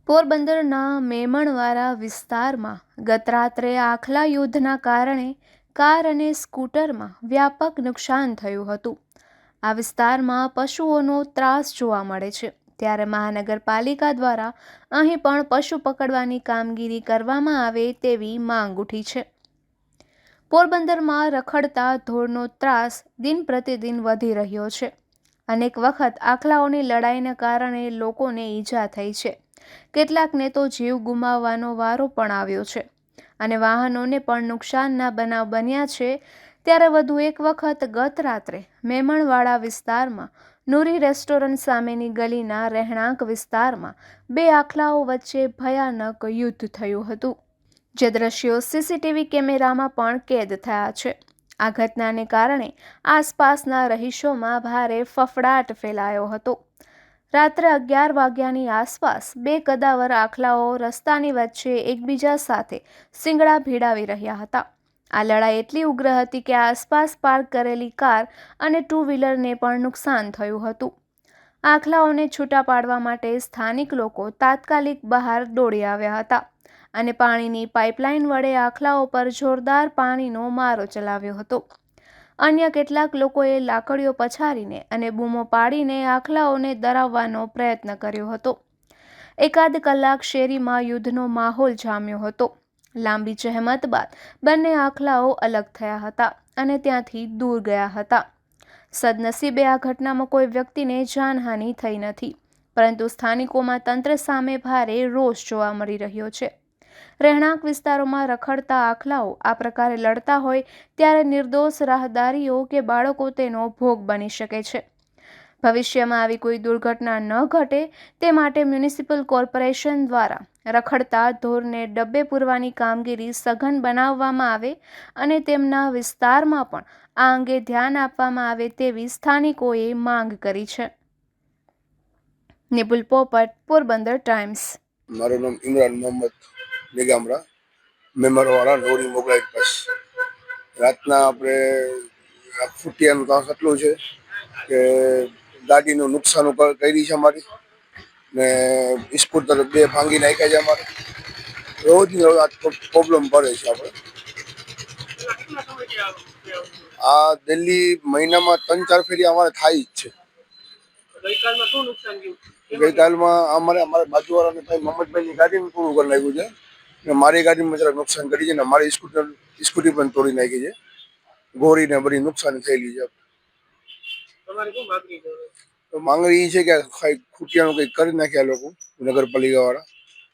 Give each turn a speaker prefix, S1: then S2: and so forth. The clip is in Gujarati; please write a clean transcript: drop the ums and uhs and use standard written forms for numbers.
S1: પોરબંદરના મેમણવાળા વિસ્તારમાં ગત રાત્રે આખલા યુદ્ધના કારણે કાર અને સ્કૂટરમાં વ્યાપક નુકસાન થયું હતું. આ વિસ્તારમાં પશુઓનો ત્રાસ જોવા મળે છે, ત્યારે મહાનગરપાલિકા દ્વારા અહીં પણ પશુ પકડવાની કામગીરી કરવામાં આવે તેવી માંગ ઉઠી છે. પોરબંદરમાં રખડતા ઢોરનો ત્રાસ દિન પ્રતિદિન વધી રહ્યો છે. અનેક વખત આખલાઓની લડાઈને કારણે લોકોને ઈજા થઈ છે. કેટલાકને તો જીવ ગુમાવવાનો વારો પણ આવ્યો છે અને વાહનોને પણ નુકસાનના બનાવ બન્યા છે. ત્યારે વધુ એક વખત ગત રાત્રે મેમણવાડા વિસ્તારમાં નૂરી રેસ્ટોરન્ટ સામેની ગલીના રહેણાંક વિસ્તારમાં બે આખલાઓ વચ્ચે ભયાનક યુદ્ધ થયું હતું, જે દ્રશ્યો સીસીટીવી કેમેરામાં પણ કેદ થયા છે. આ ઘટનાને કારણે આસપાસના રહીશોમાં ભારે ફફડાટ ફેલાયો હતો. રાત્રે 11 વાગ્યાની આસપાસ બે કદાવર આખલાઓ રસ્તાની વચ્ચે એકબીજા સાથે શિંગડા ભીડાવી રહ્યા હતા. આ લડાઈ એટલી ઉગ્ર હતી કે આસપાસ પાર્ક કરેલી કાર અને ટુ વ્હીલરને પણ નુકસાન થયું હતું. આખલાઓને છૂટા પાડવા માટે સ્થાનિક લોકો તાત્કાલિક બહાર દોડી આવ્યા હતા અને પાણીની પાઇપલાઇન વડે આખલાઓ પર જોરદાર પાણીનો મારો ચલાવ્યો હતો. અન્ય કેટલાક લોકોએ લાકડીઓ પછાડીને અને બૂમો પાડીને આખલાઓને ડરાવવાનો પ્રયત્ન કર્યો હતો. એકાદ કલાક શેરીમાં યુદ્ધનો માહોલ જામ્યો હતો. લાંબી જહેમત બાદ બંને આખલાઓ અલગ થયા હતા અને ત્યાંથી દૂર ગયા હતા. સદનસીબે આ ઘટનામાં કોઈ વ્યક્તિને જાનહાનિ થઈ નથી, પરંતુ સ્થાનિકોમાં તંત્ર સામે ભારે રોષ જોવા મળી રહ્યો છે. રહેણાંક વિસ્તારોમાં રખડતા આખલાઓ આ પ્રકારે લડતા હોય ત્યારે નિર્દોષ રાહદારીઓ કે બાળકો તેનો ભોગ બની શકે છે. ભવિષ્યમાં આવી કોઈ દુર્ઘટના ન ઘટે તે માટે મ્યુનિસિપલ કોર્પોરેશન દ્વારા રખડતા ઢોરને ડબ્બે પૂરવાની કામગીરી સઘન બનાવવામાં આવે અને તેમના વિસ્તારમાં પણ આ અંગે ધ્યાન આપવામાં આવે તેવી સ્થાનિકોએ માંગ કરી છે. નિપુલ પોપટ, પોરબંદર ટાઈમ્સ.
S2: મારું નામ ઇમરાન મોહમ્મદ નિગામરા, મેમરવાળા નોરી મોગલાઈ બસ. રાતના આપણે ફૂટિયાનું ત્રાસ એટલું છે કે ગાડીનું નુકસાન કરી છે અમારી, ને સ્કૂટર બે ભાંગી નાખ્યા છે અમારે. રોજ આ પ્રોબ્લેમ પડે છે આપણે. આ દિલ્હી મહિનામાં 3-4 ફેરી અમારે થાય જ છે. ગઈકાલમાં અમારા બાજુવાળાને ભાઈ મોહમ્મદભાઈની ગાડીને પૂરું કરી નાખ્યું છે ને મારી ગાડીમાં જરાક નુકસાન કરી છે ને મારી સ્કૂટી પણ તોડી નાખી છે. ગોળીને બધી નુકસાન થયેલી છે. તો માંગણી એ છે કે ખૂટિયાનું કંઈક કરી નાખ્યા લોકો નગરપાલિકા વાળા.